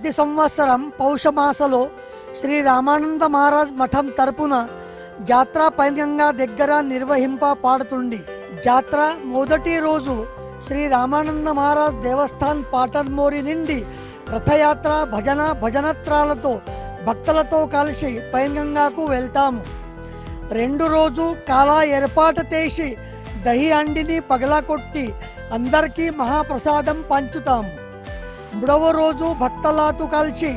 ప్రతి సంవత్సరం పౌషమాసలో శ్రీ రామానంద మహారాజ్ మఠం తరపున జాత్ర పైనంగా దగ్గర నిర్వహింపబడుతుంది. జాత్ర మొదటి రోజు శ్రీ రామానంద మహారాజ్ దేవస్థాన్ పాటన్మోరి నుండి రథయాత్ర భజనత్రాలతో భక్తులతో కలిసి పైనంగాకు వెళ్తాము. రెండు రోజు కాలా ఏర్పాటు చేసి దహి అండిని పగలకొట్టి అందరికీ మహాప్రసాదం పంచుతాము. మూడవ రోజు భక్తులతో కలిసి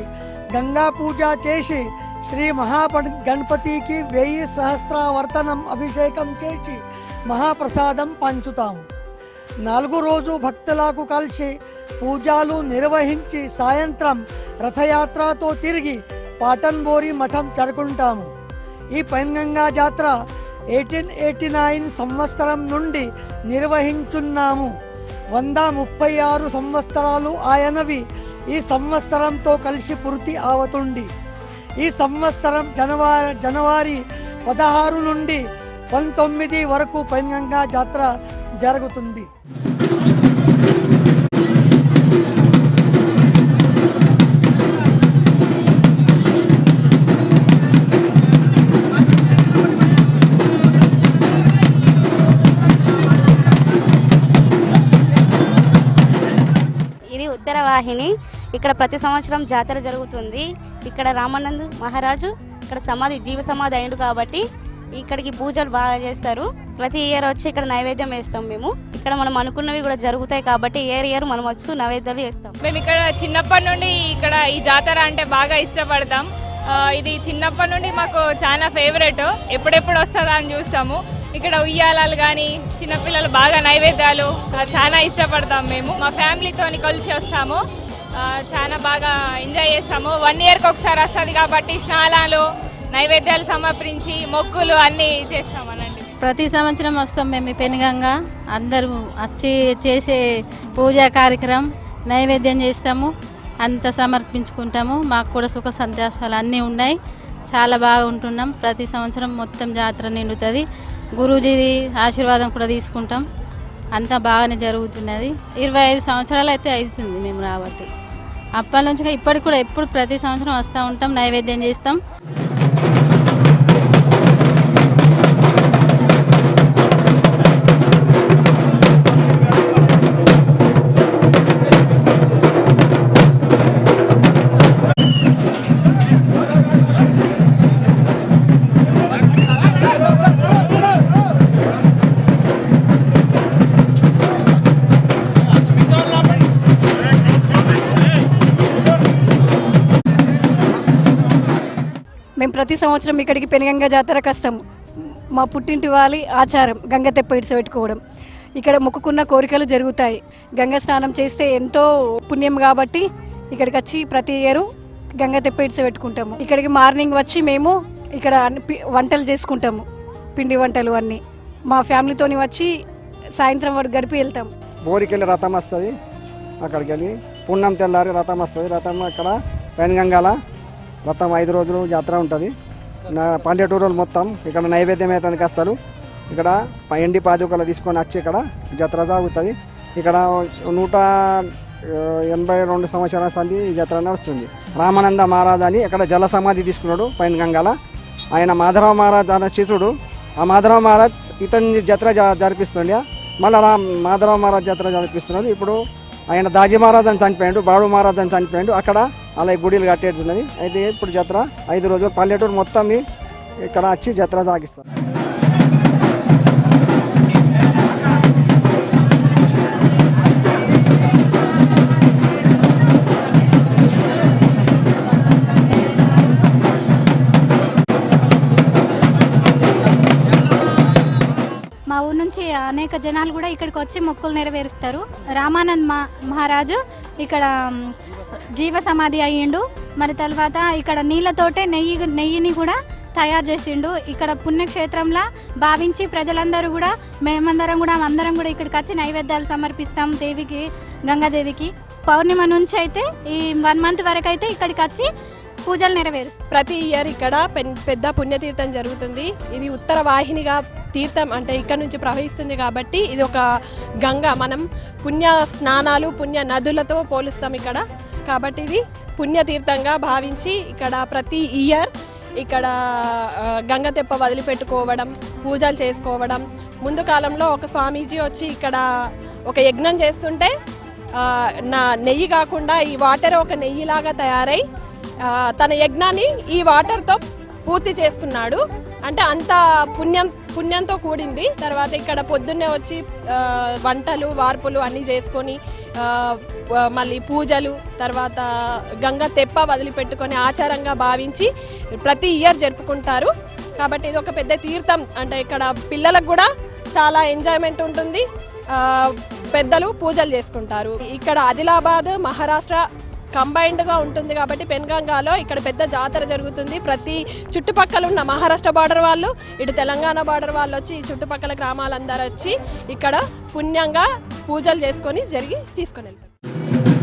గంగా పూజ చేసి శ్రీ గణపతికి 1000 సహస్రావర్తనం అభిషేకం చేసి మహాప్రసాదం పంచుతాము. 4వ రోజు భక్తులకు కలిసి పూజలు నిర్వహించి సాయంత్రం రథయాత్రతో తిరిగి పాటన్మోరి మఠం చేరుకుంటాము. ఈ పైన్గంగా జాతర 1889 సంవత్సరం నుండి నిర్వహించున్నాము. 136 సంవత్సరాలు ఆయనవి ఈ సంవత్సరంతో కలిసి పూర్తి అవుతుంది. ఈ సంవత్సరం జనవరి 16 నుండి 19 వరకు పైన్గంగా జాతర జరుగుతుంది. ఇది ఉత్తరవాహిని. ఇక్కడ ప్రతి సంవత్సరం జాతర జరుగుతుంది. ఇక్కడ రామానంద్ మహారాజు ఇక్కడ జీవ సమాధి అయిండు కాబట్టి ఇక్కడికి పూజలు బాగా చేస్తారు. ప్రతి ఇయర్ వచ్చి ఇక్కడ నైవేద్యం వేస్తాం. మేము ఇక్కడ మనం అనుకున్నవి కూడా జరుగుతాయి కాబట్టి ఇయర్ మనం వచ్చి నైవేద్యాలు చేస్తాం. మేము ఇక్కడ చిన్నప్పటి నుండి ఇక్కడ ఈ జాతర అంటే బాగా ఇష్టపడతాం. ఇది చిన్నప్పటి నుండి మాకు చాలా ఫేవరెట్. ఎప్పుడెప్పుడు వస్తుందా అని చూస్తాము. ఇక్కడ ఉయ్యాలాలు కానీ చిన్నపిల్లలు బాగా నైవేద్యాలు చాలా ఇష్టపడతాం. మేము మా ఫ్యామిలీతో కలిసి వస్తాము. చాలా బాగా ఎంజాయ్ చేస్తాము. 1 ఇయర్కి ఒకసారి వస్తుంది కాబట్టి స్నానాలు నైవేద్యాలు సమర్పించి మొక్కులు అన్నీ చేస్తామనండి. ప్రతి సంవత్సరం వస్తాం మేము ఈ పెనుగంగా. అందరూ వచ్చి చేసే పూజా కార్యక్రమం నైవేద్యం చేస్తాము, అంత సమర్పించుకుంటాము. మాకు కూడా సుఖ సంతోషాలు అన్నీ ఉన్నాయి. చాలా బాగా ఉంటున్నాం. ప్రతి సంవత్సరం మొత్తం జాతర నిండుతుంది. గురూజీ ఆశీర్వాదం కూడా తీసుకుంటాం. అంతా బాగానే జరుగుతున్నది. 25 సంవత్సరాలు అయితే అవుతుంది మేము రాబట్టి. అప్పటి నుంచి ఇప్పటికి కూడా ఎప్పుడు ప్రతి సంవత్సరం వస్తూ ఉంటాం, నైవేద్యం చేస్తాం. మేము ప్రతి సంవత్సరం ఇక్కడికి పెనుగంగా జాతరకు వస్తాము. మా పుట్టింటి వాళ్ళ ఆచారం గంగ తెప్ప ఇడిచిపెట్టుకోవడం. ఇక్కడ మొక్కుకున్న కోరికలు జరుగుతాయి. గంగ స్నానం చేస్తే ఎంతో పుణ్యం కాబట్టి ఇక్కడికి వచ్చి ప్రతి ఇయరు గంగ తెప్ప ఇడిచిపెట్టుకుంటాము. ఇక్కడికి మార్నింగ్ వచ్చి మేము ఇక్కడ వంటలు చేసుకుంటాము, పిండి వంటలు అన్నీ. మా ఫ్యామిలీతోని వచ్చి సాయంత్రం వరకు గడిపి వెళ్తాం. బోరికెళ్ళి రథం వస్తుంది. అక్కడికి వెళ్ళి పున్నం తెల్లారి రథం వస్తుంది. రథం అక్కడ పెనుగంగాల మొత్తం 5 రోజులు జాతర ఉంటుంది. పల్లెటూరులు మొత్తం ఇక్కడ నైవేద్యం అయితే వస్తారు. ఇక్కడ ఎండి పాదుకలు తీసుకొని వచ్చి ఇక్కడ జాతర సాగుతుంది. ఇక్కడ 182 సంవత్సరాల సంది ఈ జాతర నడుస్తుంది. రామానంద మహారాజ్ అని ఇక్కడ జల సమాధి తీసుకున్నాడు పెనుగంగాల. ఆయన మాధవరావు మహారాజ్ అనే శిశుడు. ఆ మాధవరావు మహారాజ్ ఇతని జాతర జరిపిస్తుండే. మళ్ళీ మాధవరావు మహారాజ్ జాతర జరిపిస్తున్నాడు. ఇప్పుడు ఆయన దాజీ మహారాజ్ అని చనిపోయాడు, బాడు మహారాజ్ అని చనిపోయాడు. అక్కడ అలా గుడిలు కట్టేట్టున్నది. అయితే ఇప్పుడు జాతర 5 రోజులు పల్లెటూరు మొత్తం ఇక్కడ వచ్చి జాతర సాగిస్తారు. మా ఊరు నుంచి అనేక జనాలు కూడా ఇక్కడికి వచ్చి మొక్కులు నెరవేరుస్తారు. రామానంద్ మహారాజు ఇక్కడ జీవ సమాధి అయ్యిండు. మరి తర్వాత ఇక్కడ నీళ్ళతోటే నెయ్యిని కూడా తయారు చేసిండు. ఇక్కడ పుణ్యక్షేత్రంలా భావించి ప్రజలందరూ కూడా అందరం కూడా ఇక్కడికి వచ్చి నైవేద్యాలు సమర్పిస్తాం దేవికి, గంగాదేవికి. పౌర్ణిమ నుంచి అయితే ఈ 1 మంత్ వరకు అయితే ఇక్కడికి వచ్చి పూజలు నెరవేరుస్తాం. ప్రతి ఇయర్ ఇక్కడ పెద్ద పుణ్యతీర్థం జరుగుతుంది. ఇది ఉత్తర వాహినిగా తీర్థం అంటే ఇక్కడ నుంచి ప్రవహిస్తుంది కాబట్టి ఇది ఒక గంగ. మనం పుణ్య స్నానాలు పుణ్య నదులతో పోలుస్తాం ఇక్కడ. కాబట్టి ఇది పుణ్యతీర్థంగా భావించి ఇక్కడ ప్రతి ఇయర్ ఇక్కడ గంగతెప్ప వదిలిపెట్టుకోవడం, పూజలు చేసుకోవడం. ముందు కాలంలో ఒక స్వామీజీ వచ్చి ఇక్కడ ఒక యజ్ఞం చేస్తుంటే నా నెయ్యి కాకుండా ఈ వాటర్ ఒక నెయ్యిలాగా తయారై తన యజ్ఞాన్ని ఈ వాటర్తో పూర్తి చేసుకున్నాడు. అంటే అంత పుణ్యంతో కూడింది. తర్వాత ఇక్కడ పొద్దున్నే వచ్చి వంటలు వార్పులు అన్నీ చేసుకొని మళ్ళీ పూజలు, తర్వాత గంగ తెప్ప వదిలిపెట్టుకొని ఆచారంగా భావించి ప్రతి ఇయర్ జరుపుకుంటారు. కాబట్టి ఇది ఒక పెద్ద తీర్థం. అంటే ఇక్కడ పిల్లలకు కూడా చాలా ఎంజాయ్మెంట్ ఉంటుంది. పెద్దలు పూజలు చేసుకుంటారు. ఇక్కడ ఆదిలాబాద్, మహారాష్ట్ర కంబైన్డ్గా ఉంటుంది కాబట్టి పెన్గంగాలో ఇక్కడ పెద్ద జాతర జరుగుతుంది. ప్రతి చుట్టుపక్కల ఉన్న మహారాష్ట్ర బార్డర్ వాళ్ళు, ఇటు తెలంగాణ బార్డర్ వాళ్ళు వచ్చి ఈ చుట్టుపక్కల గ్రామాలందరూ వచ్చి ఇక్కడ పుణ్యంగా పూజలు చేసుకొని తీసుకొని వెళ్తారు.